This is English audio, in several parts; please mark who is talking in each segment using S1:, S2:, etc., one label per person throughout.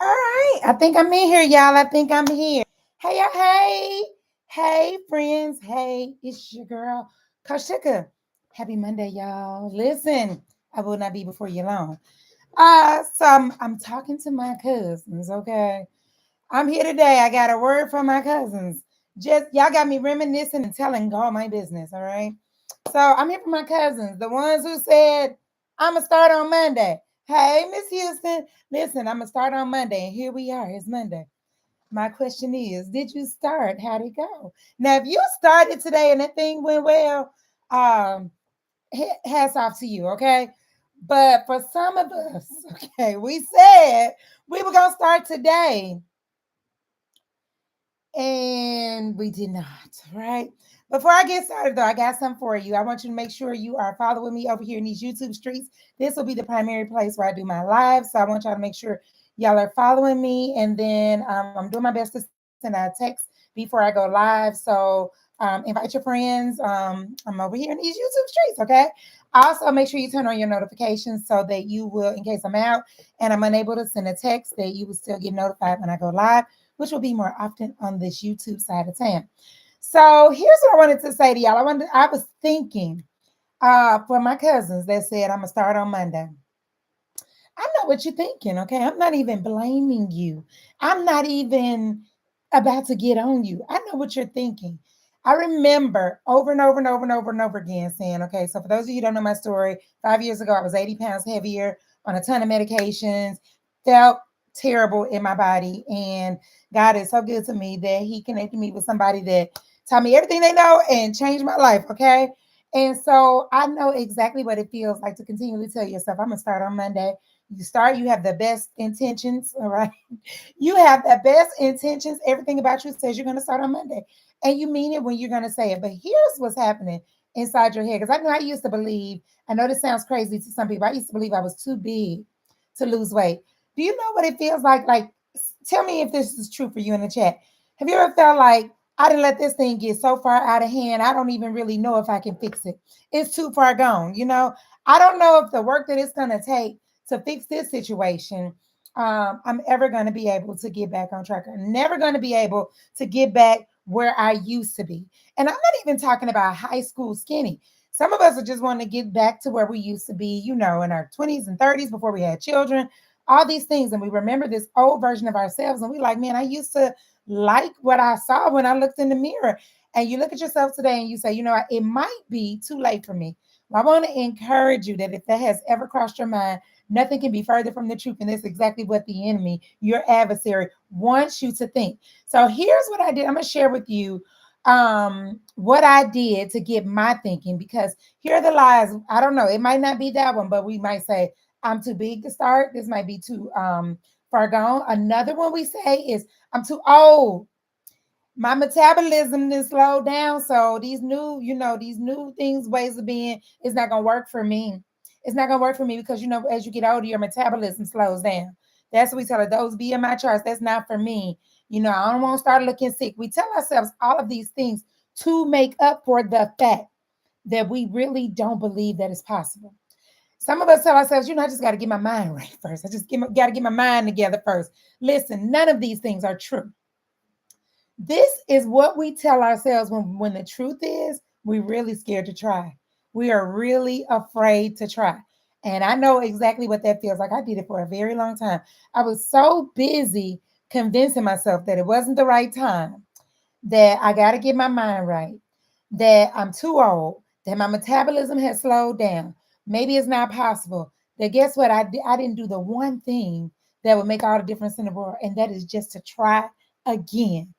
S1: All right. I think I'm in here, y'all. I think I'm here. Hey, hey, hey, friends. Hey, it's your girl, Kashika. Happy Monday, y'all. Listen, I will not be before you long. I'm talking to my cousins, okay? I'm here today. I got a word from my cousins. Just y'all got me reminiscing and telling all my business, all right? So I'm here for my cousins, the ones who said, I'ma start on Monday. Hey, Miss Houston, listen, I'ma start on Monday. And here we are, it's Monday. My question is, did you start? How'd it go? Now, if you started today and that thing went well, um, hats off to you, okay? But for some of us, okay, we said we were gonna start today and we did not, right? Before I get started, though, I got something for you. I want you to make sure you are following me over here in these YouTube streets. This will be the primary place where I do my live. So I want y'all to make sure y'all are following me. And then I'm doing my best to send out a text before I go live. So invite your friends. I'm over here in these YouTube streets, okay? Also, make sure you turn on your notifications so that you will, in case I'm out and I'm unable to send a text, that you will still get notified when I go live, which will be more often on this YouTube side of town. So here's what I wanted to say to y'all. I was thinking for my cousins that said I'm gonna start on Monday. I know what you're thinking, okay? I'm not even blaming you. I'm not even about to get on you. I know what you're thinking. I remember over and over and over and over and over again saying, okay, so for those of you who don't know my story, 5 years ago, I was 80 pounds heavier on a ton of medications, felt terrible in my body. And God is so good to me that He connected me with somebody that taught me everything they know and changed my life, okay? And so I know exactly what it feels like to continually tell yourself, I'm going to start on Monday. You start, you have the best intentions, all right? You have the best intentions. Everything about you says you're going to start on Monday. And you mean it when you're going to say it. But here's what's happening inside your head. Because I know I used to believe, I know this sounds crazy to some people. I used to believe I was too big to lose weight. Do you know what it feels like? Like, tell me if this is true for you in the chat. Have you ever felt like I didn't let this thing get so far out of hand? I don't even really know if I can fix it. It's too far gone. I don't know if the work that it's going to take to fix this situation, I'm ever going to be able to get back on track. I'm never going to be able to get back where I used to be. And I'm not even talking about high school skinny. Some of us are just wanting to get back to where we used to be, in our 20s and 30s before we had children, all these things. And we remember this old version of ourselves. And we like, man, I used to like what I saw when I looked in the mirror. And you look at yourself today and you say, it might be too late for me. Well, I want to encourage you that if that has ever crossed your mind, nothing can be further from the truth. And that's exactly what the enemy, your adversary, wants you to think. So here's what I did. I'm going to share with you what I did to get my thinking, because here are the lies. I don't know. It might not be that one, but we might say, I'm too big to start. This might be too far gone. Another one we say is, I'm too old. My metabolism is slowed down. So these new things, ways of being, is not gonna work for me. It's not gonna work for me because as you get older, your metabolism slows down. That's what we tell her. Those BMI charts, that's not for me. I don't want to start looking sick. We tell ourselves all of these things to make up for the fact that we really don't believe that it's possible. Some of us tell ourselves, I just got to get my mind right first. I just got to get my mind together first. Listen, none of these things are true. This is what we tell ourselves when the truth is we're really scared to try. We are really afraid to try. And I know exactly what that feels like. I did it for a very long time. I was so busy convincing myself that it wasn't the right time, that I got to get my mind right, that I'm too old, that my metabolism has slowed down. Maybe it's not possible. That guess what? I didn't do the one thing that would make all the difference in the world, and that is just to try again.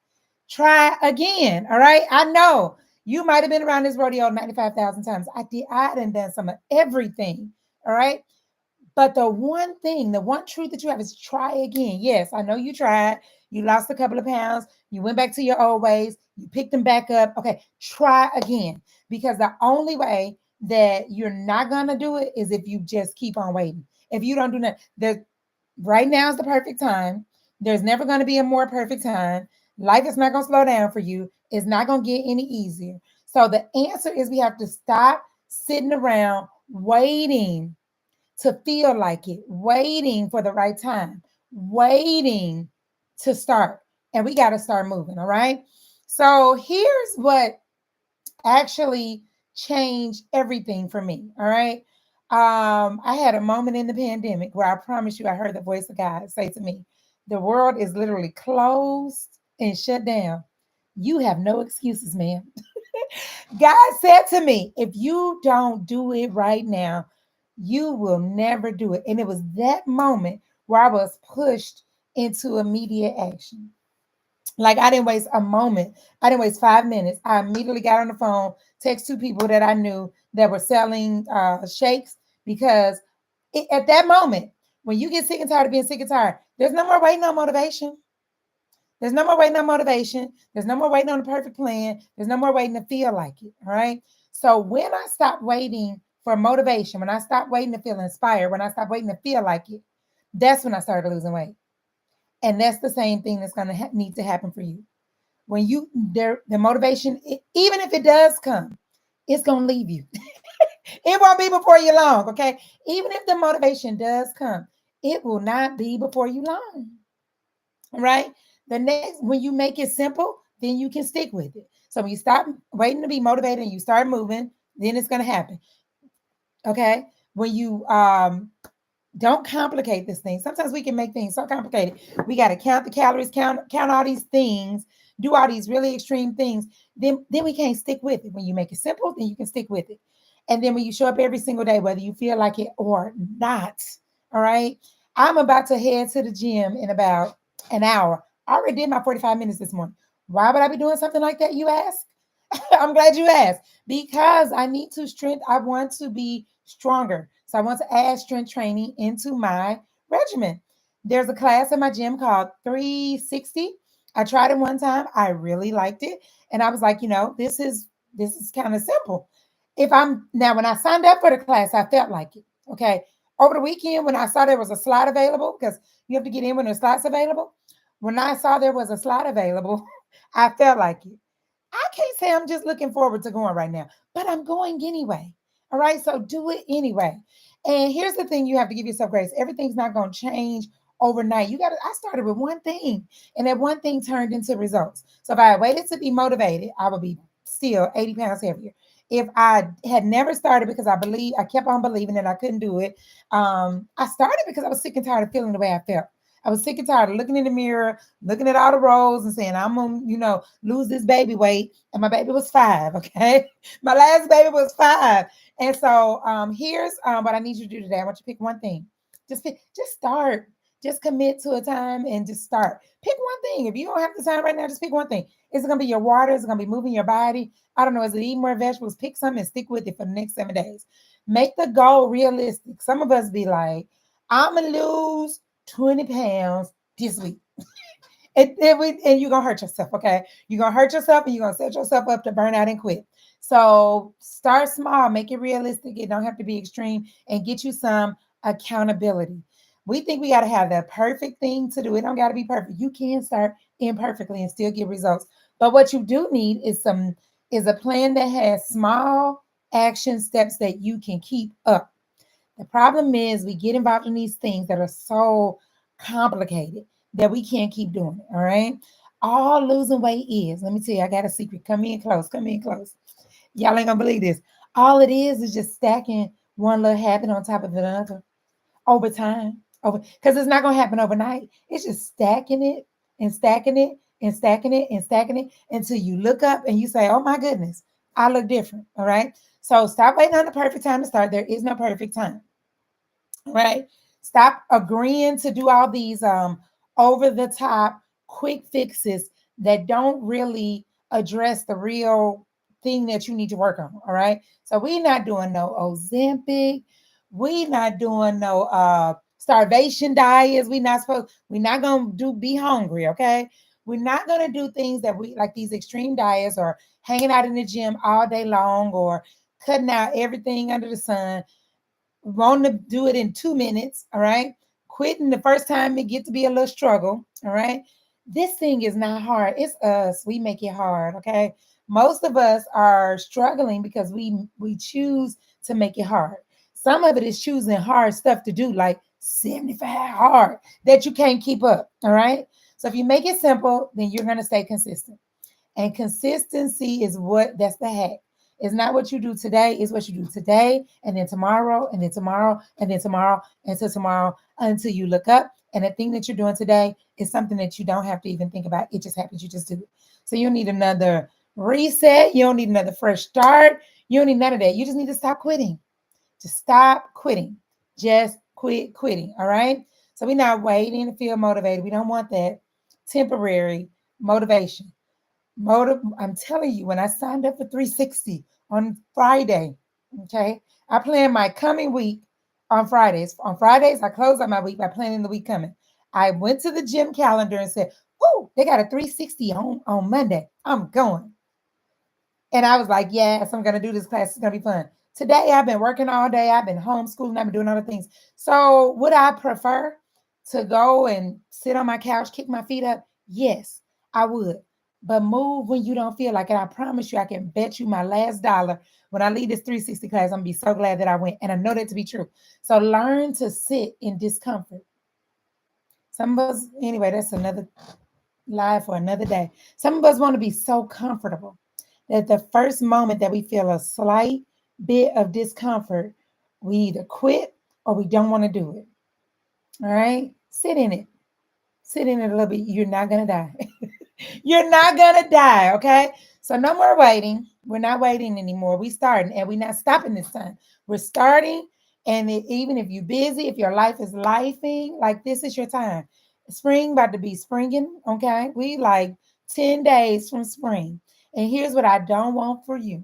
S1: Try again. All right. I know you might have been around this rodeo 95,000 times. I did. I done some of everything. All right. But the one thing, the one truth that you have is try again. Yes, I know you tried. You lost a couple of pounds. You went back to your old ways. You picked them back up. Okay, try again. Because the only way that you're not going to do it is if you just keep on waiting. If you don't do nothing, right now is the perfect time. There's never going to be a more perfect time. Life is not going to slow down for you. It's not going to get any easier. So the answer is we have to stop sitting around waiting to feel like it, waiting for the right time, waiting to start. And we got to start moving. All right. So here's what actually changed everything for me. All right. I had a moment in the pandemic where I promise you, I heard the voice of God say to me, the world is literally closed and shut down. You have no excuses, man. God said to me, if you don't do it right now, you will never do it. And it was that moment where I was pushed into immediate action. Like I didn't waste a moment. I didn't waste 5 minutes. I immediately got on the phone, text two people that I knew that were selling shakes because at that moment, when you get sick and tired of being sick and tired, there's no more waiting on motivation. There's no more waiting on motivation. There's no more waiting on the perfect plan. There's no more waiting to feel like it. All right. So when I stopped waiting for motivation, when I stopped waiting to feel inspired, when I stopped waiting to feel like it, that's when I started losing weight. And that's the same thing that's going to need to happen for you. When you there, the motivation, even if it does come, it's going to leave you. It won't be before you long. Okay. Even if the motivation does come, it will not be before you long. Right? The next, when you make it simple, then you can stick with it. So when you stop waiting to be motivated and you start moving, then it's going to happen. Okay. When you don't complicate this thing. Sometimes we can make things so complicated. We got to count the calories, count all these things, do all these really extreme things. Then we can't stick with it. When you make it simple, then you can stick with it. And then when you show up every single day, whether you feel like it or not, all right. I'm about to head to the gym in about an hour. I already did my 45 minutes this morning. Why would I be doing something like that, you ask? I'm glad you asked because I need to strength. I want to be stronger. So I want to add strength training into my regimen. There's a class in my gym called 360. I tried it one time. I really liked it. And I was like, this is kind of simple. If I'm now when I signed up for the class, I felt like it. Okay. Over the weekend, when I saw there was a slot available, because you have to get in when there's slots available. When I saw there was a slot available, I felt like it. I can't say I'm just looking forward to going right now, but I'm going anyway. All right. So do it anyway. And here's the thing, you have to give yourself grace. Everything's not going to change overnight. I started with one thing, and that one thing turned into results. So if I had waited to be motivated, I would be still 80 pounds heavier. If I had never started because I kept on believing that I couldn't do it. I started because I was sick and tired of feeling the way I felt. I was sick and tired of looking in the mirror, looking at all the rows and saying, I'm going to, lose this baby weight. And my baby was 5. Okay. My last baby was 5. And so here's what I need you to do today. I want you to pick one thing. Just start. Just commit to a time and just start. Pick one thing. If you don't have the time right now, just pick one thing. Is it going to be your water? Is it going to be moving your body? I don't know. Is it eating more vegetables? Pick something and stick with it for the next 7 days. Make the goal realistic. Some of us be like, I'm going to lose 20 pounds this week. And you're going to hurt yourself, okay? You're going to hurt yourself and you're going to set yourself up to burn out and quit. So start small, make it realistic. It don't have to be extreme and get you some accountability. We think we got to have that perfect thing to do. It don't got to be perfect. You can start imperfectly and still get results. But what you do need is a plan that has small action steps that you can keep up. The problem is we get involved in these things that are so complicated that we can't keep doing it. All right. All losing weight is, let me tell you, I got a secret. Come in close. Come in close. Y'all ain't gonna believe this. All it is just stacking one little habit on top of another over time. Because it's not gonna happen overnight. It's just stacking it and stacking it and stacking it and stacking it until you look up and you say, oh my goodness, I look different. All right. So stop waiting on the perfect time to start. There is no perfect time. Right? Stop agreeing to do all these over the top quick fixes that don't really address the real thing that you need to work on. All right. So we're not doing no Ozempic. We're not doing no starvation diets. We're not gonna be hungry, okay? We're not gonna do things that we like these extreme diets or hanging out in the gym all day long or cutting out everything under the sun, want to do it in 2 minutes, all right? Quitting the first time it get to be a little struggle, all right? This thing is not hard. It's us. We make it hard, okay? Most of us are struggling because we choose to make it hard. Some of it is choosing hard stuff to do, like 75 hard that you can't keep up. All right. So if you make it simple, then you're going to stay consistent. And consistency is that's the hack. It's not what you do today, it's what you do today, and then tomorrow, and then tomorrow, and then tomorrow, until tomorrow, until you look up. And the thing that you're doing today is something that you don't have to even think about. It just happens. You just do it. So you don't need another reset. You don't need another fresh start. You don't need none of that. You just need to stop quitting. Just stop quitting. Just quit quitting. All right. So we're not waiting to feel motivated. We don't want that temporary motivation. I'm telling you, when I signed up for 360 on Friday, okay, I plan my coming week on Fridays. On Fridays, I close out my week by planning the week coming. I went to the gym calendar and said, "Oh, they got a 360 on Monday. I'm going." And I was like, yes, I'm going to do this class. It's going to be fun. Today, I've been working all day. I've been homeschooling. I've been doing other things. So would I prefer to go and sit on my couch, kick my feet up? Yes, I would. But move when you don't feel like it. I promise you, I can bet you my last dollar when I leave this 360 class, I'm going to be so glad that I went. And I know that to be true. So learn to sit in discomfort. Some of us, anyway, that's another live for another day. Some of us want to be so comfortable that the first moment that we feel a slight bit of discomfort, we either quit or we don't want to do it. All right? Sit in it. Sit in it a little bit. You're not going to die. You're not going to die, okay? So no more waiting. We're not waiting anymore. We starting and we're not stopping this time. We're starting, and even if you're busy, if your life is lifing, like this is your time. Spring about to be springing, okay? We like 10 days from spring. And here's what I don't want for you.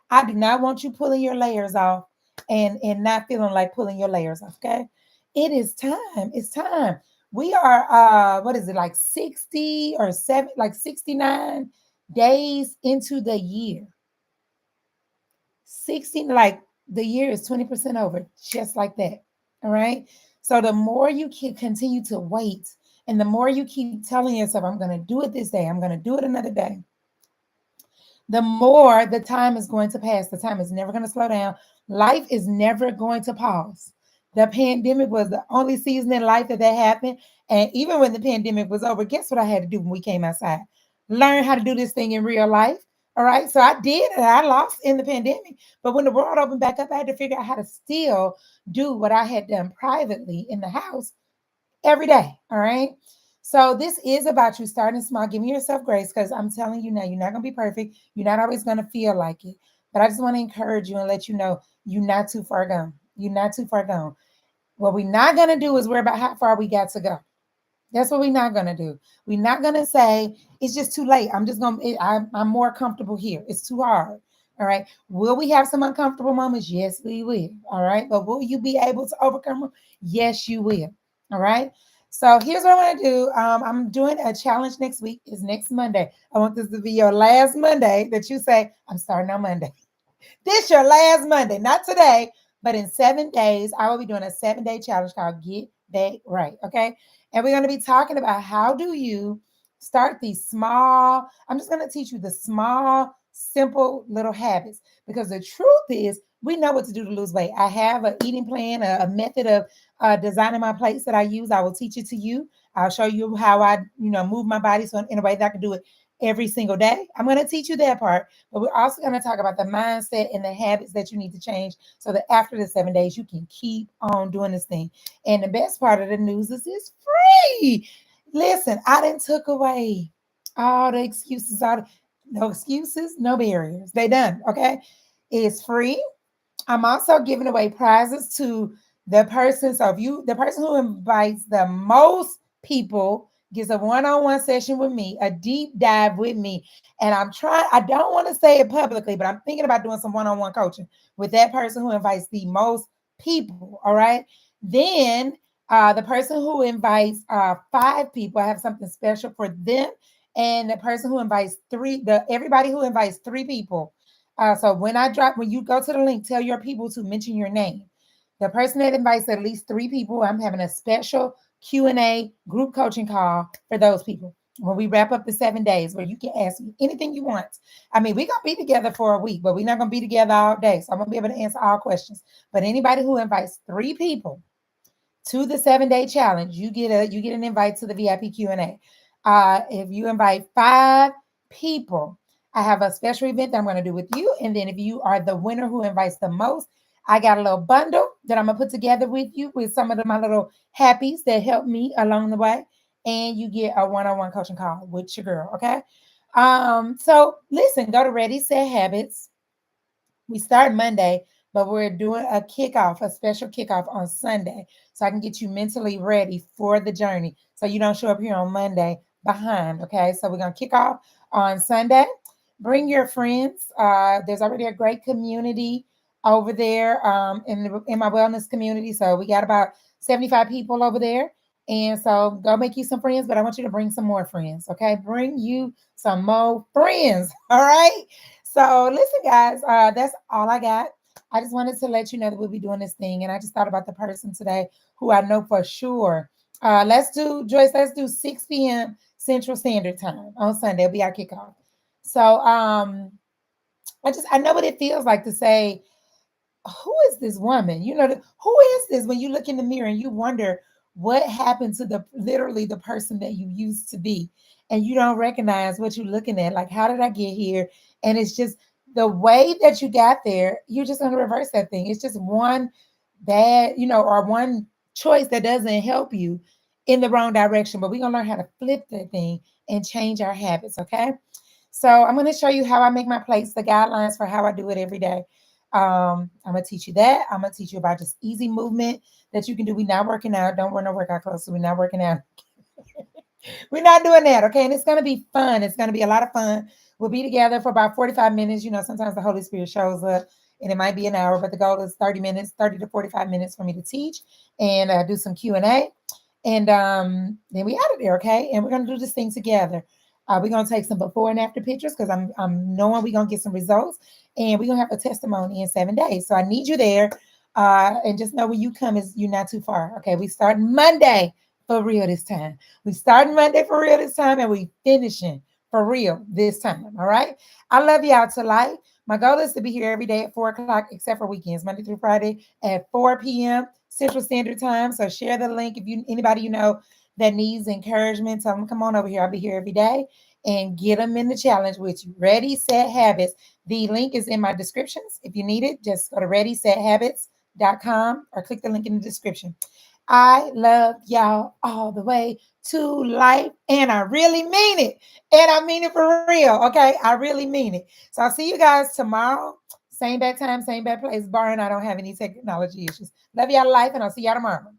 S1: I do not want you pulling your layers off and not feeling like pulling your layers off, okay? It is time. It's time. We are what is it, like 60 or 7, like 69 days into the year. 16, like the year is 20% over, just like that. All right. So the more you can continue to wait, and the more you keep telling yourself, I'm going to do it this day, I'm going to do it another day, the more the time is going to pass. The time is never going to slow down. Life is never going to pause. The pandemic was the only season in life that happened. And even when the pandemic was over, guess what I had to do when we came outside? Learn how to do this thing in real life. All right. So I did, and I lost in the pandemic. But when the world opened back up, I had to figure out how to still do what I had done privately in the house every day. All right. So this is about you starting small, giving yourself grace, because I'm telling you now, you're not going to be perfect. You're not always going to feel like it. But I just want to encourage you and let you know you're not too far gone. You're not too far gone. What we're not going to do is worry about how far we got to go. That's what we're not going to do. We're not going to say, it's just too late. I'm just going to, I'm more comfortable here. It's too hard. All right. Will we have some uncomfortable moments? Yes, we will. All right. But will you be able to overcome them? Yes, you will. All right. So here's what I want to do. I'm doing a challenge next week. It's next Monday. I want this to be your last Monday that you say, I'm starting on Monday. This your last Monday, not today, but in 7 days, I will be doing a 7-day challenge called Get Back Right. Okay. And we're going to be talking about how do you start these small, I'm just going to teach you the small, simple little habits, because the truth is we know what to do to lose weight. I have an eating plan, a method of designing my plates that I use. I will teach it to you. I'll show you how I, move my body so in a way that I can do it every single day. I'm going to teach you that part, but we're also going to talk about the mindset and the habits that you need to change so that after the 7 days, you can keep on doing this thing. And the best part of the news is it's free. Listen, I didn't took away all the excuses, no excuses, no barriers. They done. Okay. It's free. I'm also giving away prizes to the person. So if the person who invites the most people gets a one-on-one session with me, a deep dive with me. And I don't want to say it publicly, but I'm thinking about doing some one-on-one coaching with that person who invites the most people. All right. Then the person who invites 5 people, I have something special for them. And the person who invites everybody who invites 3 people. So when you go to the link, tell your people to mention your name. The person that invites at least 3 people, I'm having a special Q&A group coaching call for those people when we wrap up the 7 days, where you can ask me anything you want. I mean, we're going to be together for a week, but we're not going to be together all day. So I'm going to be able to answer all questions. But anybody who invites 3 people, to the 7-day challenge, you get an invite to the VIP Q&A. If you invite 5 people, I have a special event that I'm going to do with you. And then if you are the winner who invites the most, I got a little bundle that I'm gonna put together with you with some of my little happies that help me along the way. And you get a one-on-one coaching call with your girl. Okay. So listen, go to Ready Set Habits. We start Monday, but we're doing a kickoff, a special kickoff on Sunday, so I can get you mentally ready for the journey so you don't show up here on Monday behind. Okay, so we're going to kick off on Sunday. Bring your friends. There's already a great community over there in my wellness community. So we got about 75 people over there. And so go make you some friends, but I want you to bring some more friends. Okay, bring you some more friends. All right. So listen, guys, that's all I got. I just wanted to let you know that we'll be doing this thing, and I just thought about the person today who I know for sure. Let's do Joyce. Let's do 6 p.m. Central Standard Time on Sunday. It'll be our kickoff. So I know what it feels like to say, who is this woman? Who is this when you look in the mirror and you wonder what happened to the literally the person that you used to be, and you don't recognize what you're looking at. Like, how did I get here? And it's just the way that you got there. You're just going to reverse that thing. It's just one bad, or one choice that doesn't help you in the wrong direction. But we're going to learn how to flip that thing and change our habits. Okay. So I'm going to show you how I make my plates, the guidelines for how I do it every day. I'm gonna teach you that. I'm gonna teach you about just easy movement that you can do. We're not working out. Don't wear no workout clothes. So we're not working out. We're not doing that, okay? And it's gonna be fun. It's gonna be a lot of fun. We'll be together for about 45 minutes. Sometimes the Holy Spirit shows up, and it might be an hour, but the goal is 30 minutes, 30 to 45 minutes for me to teach and do some Q&A. And then we out of there, okay? And we're gonna do this thing together. We're gonna take some before and after pictures because I'm knowing we're gonna get some results, and we're gonna have a testimony in 7 days. So I need you there. And just know when you come is you're not too far. Okay, we start Monday for real this time. We starting Monday for real this time, and we finishing for real this time. All right. I love y'all to life. My goal is to be here every day at 4 o'clock, except for weekends, Monday through Friday at 4 p.m. Central Standard Time. So share the link if anybody that needs encouragement. Tell them come on over here. I'll be here every day and get them in the challenge with you. Ready, Set, Habits. The link is in my descriptions. If you need it, just go to readysethabits.com or click the link in the description. I love y'all all the way to life, and I really mean it. And I mean it for real, okay? I really mean it. So I'll see you guys tomorrow. Same bad time, same bad place, barring I don't have any technology issues. Love y'all to life, and I'll see y'all tomorrow.